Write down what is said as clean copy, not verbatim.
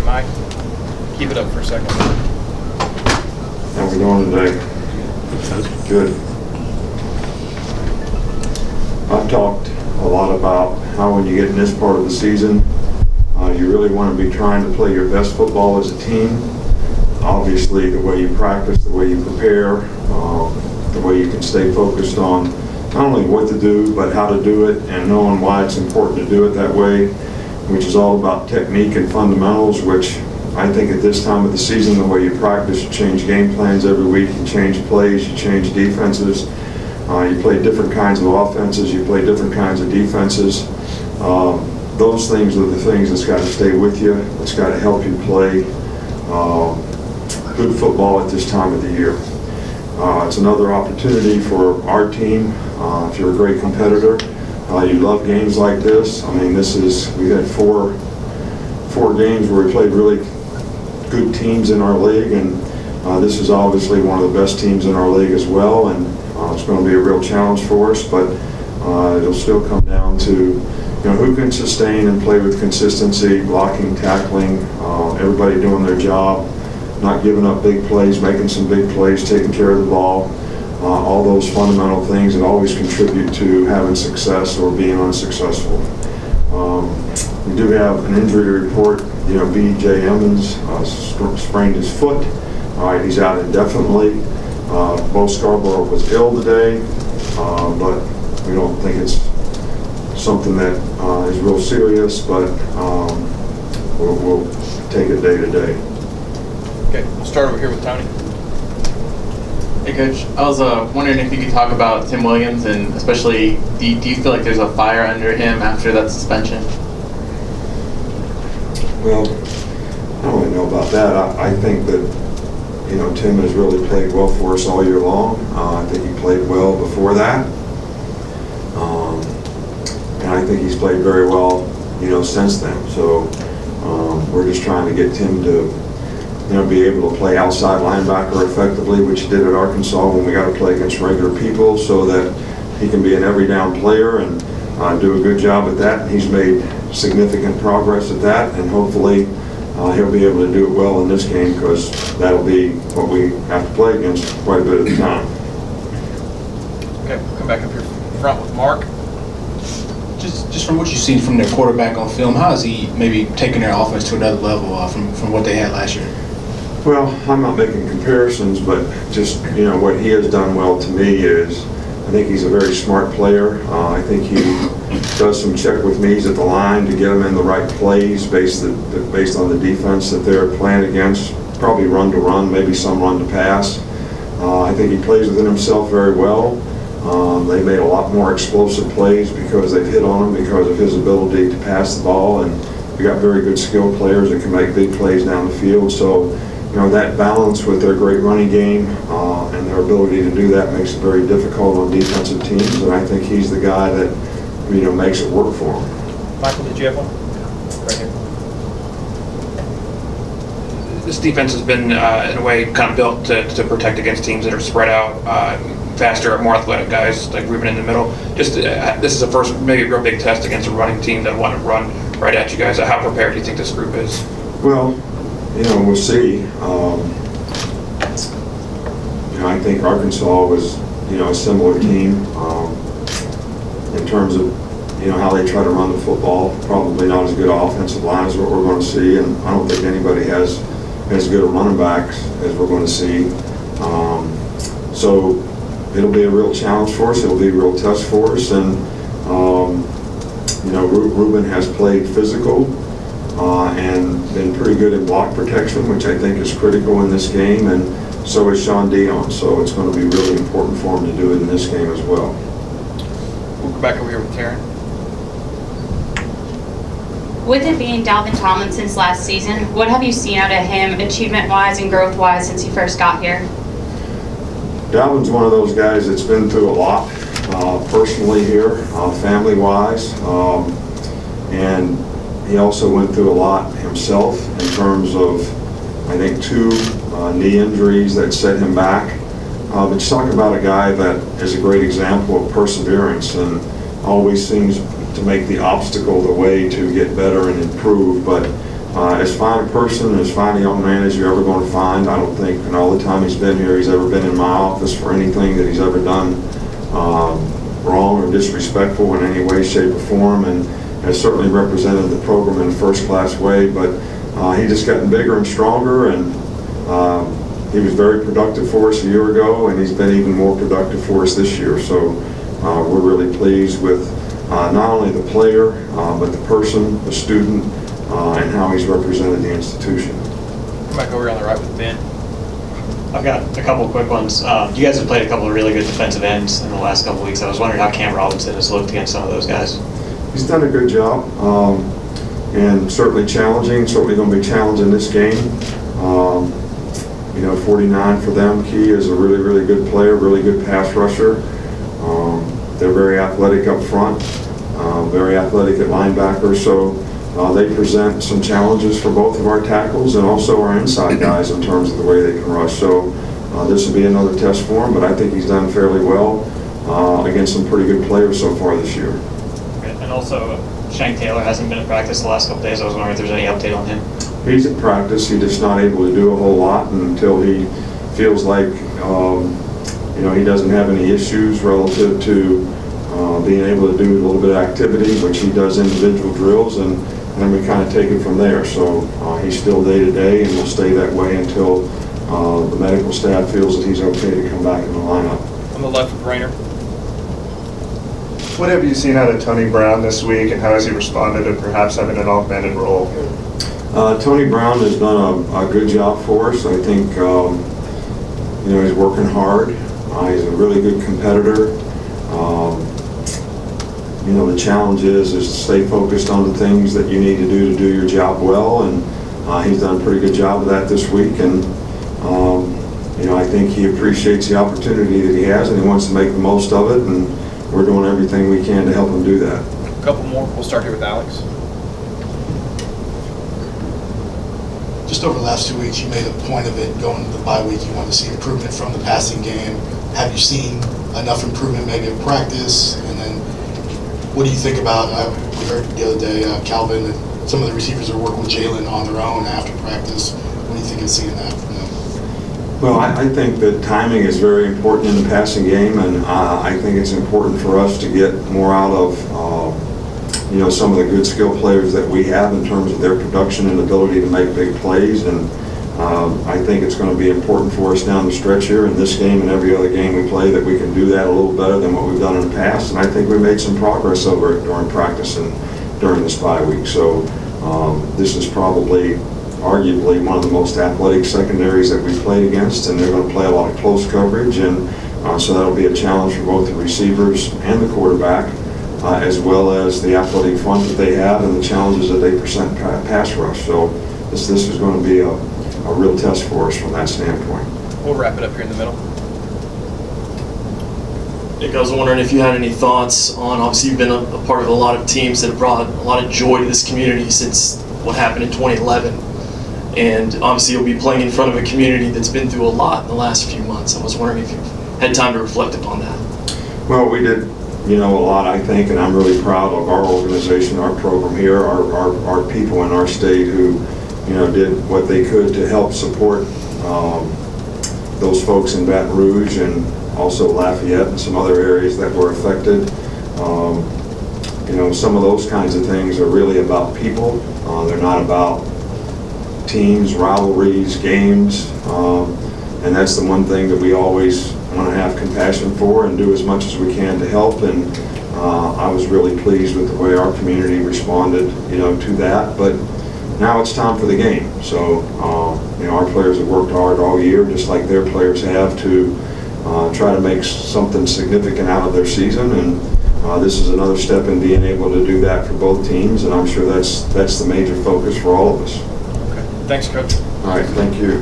Mike. Keep it up for a second. How we doing today? Good. I've talked a lot about how when you get in this part of the season, you really want to be trying to play your best football as a team. Obviously, the way you practice, the way you prepare, the way you can stay focused on not only what to do, but how to do it, and knowing why it's important to do it that way, which is all about technique and fundamentals, which I think at this time of the season, the way you practice, you change game plans every week, you change plays, you change defenses, you play different kinds of offenses, you play different kinds of defenses. Those things are the things that's got to stay with you, that's got to help you play good football at this time of the year. It's another opportunity for our team. If you're a great competitor, you love games like this. I mean, we had four games where we played really good teams in our league, and this is obviously one of the best teams in our league as well, and it's going to be a real challenge for us, but it'll still come down to who can sustain and play with consistency, blocking, tackling, everybody doing their job, not giving up big plays, making some big plays, taking care of the ball, all those fundamental things that always contribute to having success or being unsuccessful. We do have an injury report. B.J. Emmons sprained his foot. He's out indefinitely. Bo Scarborough was ill today, but we don't think it's something that is real serious, but we'll take it day to day. Okay, we'll start over here with Tony. Hey, Coach. I was wondering if you could talk about Tim Williams, and especially, do you feel like there's a fire under him after that suspension? Well, I don't really know about that. I think that, Tim has really played well for us all year long. I think he played well before that. And I think he's played very well, since then. So we're just trying to get Tim to, be able to play outside linebacker effectively, which he did at Arkansas when we got to play against regular people, so that he can be an every down player and do a good job at that. He's made significant progress at that, and hopefully he'll be able to do it well in this game, because that'll be what we have to play against quite a bit of the time. Okay, we'll come back up here front with Mark. Just from what you've seen from their quarterback on film, how has he maybe taken their offense to another level from what they had last year? Well, I'm not making comparisons, but just, what he has done well to me is, I think he's a very smart player. I think he does some check with me's at the line to get them in the right plays based on the defense that they're playing against. Probably run to run, maybe some run to pass. I think he plays within himself very well. They made a lot more explosive plays because they've hit on him because of his ability to pass the ball, and we got very good skilled players that can make big plays down the field. So, that balance with their great running game and their ability to do that makes it very difficult on defensive teams, and I think he's the guy that, makes it work for him. Michael, did you have one? Right here. This defense has been, in a way, kind of built to protect against teams that are spread out, faster, more athletic guys like Ruben in the middle. Just this is the first, maybe real big test against a running team that want to run right at you guys. How prepared do you think this group is? Well, we'll see. I think Arkansas was, a similar team in terms of, how they try to run the football. Probably not as good an offensive line as what we're going to see, and I don't think anybody has as good a running backs as we're going to see. So it'll be a real challenge for us. It'll be a real test for us, and Ruben has played physical and been pretty good in block protection, which I think is critical in this game, and so is Sean Dion. So it's going to be really important for him to do it in this game as well. We'll go back over here with Taryn. With it being Dalvin Tomlinson's last season, what have you seen out of him achievement-wise and growth-wise since he first got here? Dalvin's one of those guys that's been through a lot personally here, family-wise, and he also went through a lot himself in terms of, I think, 2 knee injuries that set him back. But you talk about a guy that is a great example of perseverance and always seems to make the obstacle the way to get better and improve. But as fine a person, as fine a young man as you're ever going to find. I don't think in all the time he's been here he's ever been in my office for anything that he's ever done wrong or disrespectful in any way, shape, or form, and has certainly represented the program in a first-class way. But he just gotten bigger and stronger, and he was very productive for us a year ago, and he's been even more productive for us this year. So we're really pleased with not only the player, but the person, the student, and how he's represented the institution. Come back over on the right with Ben. I've got a couple of quick ones. You guys have played a couple of really good defensive ends in the last couple of weeks. I was wondering how Cam Robinson has looked against some of those guys. He's done a good job, and certainly challenging, certainly going to be challenging this game. 49 for them, Key is a really, really good player, really good pass rusher. They're very athletic up front, very athletic at linebacker, so they present some challenges for both of our tackles and also our inside guys in terms of the way they can rush. So this will be another test for him, but I think he's done fairly well against some pretty good players so far this year. And also, Shank Taylor hasn't been at practice the last couple days. I was wondering if there's any update on him. He's at practice. He's just not able to do a whole lot until he feels like he doesn't have any issues relative to being able to do a little bit of activity, which he does individual drills, and then we kind of take it from there. So he's still day-to-day and will stay that way until the medical staff feels that he's okay to come back in the lineup. On the left with Rayner. What have you seen out of Tony Brown this week, and how has he responded to perhaps having an augmented role? Tony Brown has done a good job for us. I think he's working hard. He's a really good competitor. The challenge is to stay focused on the things that you need to do your job well, and he's done a pretty good job of that this week. And I think he appreciates the opportunity that he has, and he wants to make the most of it. And we're doing everything we can to help him do that. A couple more. We'll start here with Alex. Just over the last 2 weeks, you made a point of it going into the bye week. You wanted to see improvement from the passing game. Have you seen enough improvement maybe in practice? And then what do you think about, we heard the other day, Calvin and some of the receivers are working with Jalen on their own after practice. What do you think of seeing that from them? Well, I think that timing is very important in the passing game, and I think it's important for us to get more out of some of the good skill players that we have in terms of their production and ability to make big plays. And I think it's going to be important for us down the stretch here in this game and every other game we play that we can do that a little better than what we've done in the past. And I think we made some progress over it during practice and during this bye week. So this is probably arguably one of the most athletic secondaries that we've played against, and they're going to play a lot of close coverage, and so that'll be a challenge for both the receivers and the quarterback, as well as the athletic front that they have and the challenges that they present pass rush. So this is going to be a real test for us from that standpoint. We'll wrap it up here in the middle. Nick, I was wondering if you had any thoughts on, obviously you've been a part of a lot of teams that have brought a lot of joy to this community since what happened in 2011. And obviously you'll be playing in front of a community that's been through a lot in the last few months. I was wondering if you've had time to reflect upon that. Well, we did, a lot, I think, and I'm really proud of our organization, our program here, our people in our state who, did what they could to help support those folks in Baton Rouge and also Lafayette and some other areas that were affected. Some of those kinds of things are really about people. They're not about teams, rivalries, games, and that's the one thing that we always want to have compassion for and do as much as we can to help. And I was really pleased with the way our community responded, to that. But now it's time for the game. So, our players have worked hard all year, just like their players have, to try to make something significant out of their season. And this is another step in being able to do that for both teams. And I'm sure that's the major focus for all of us. Okay. Thanks, Coach. All right, thank you.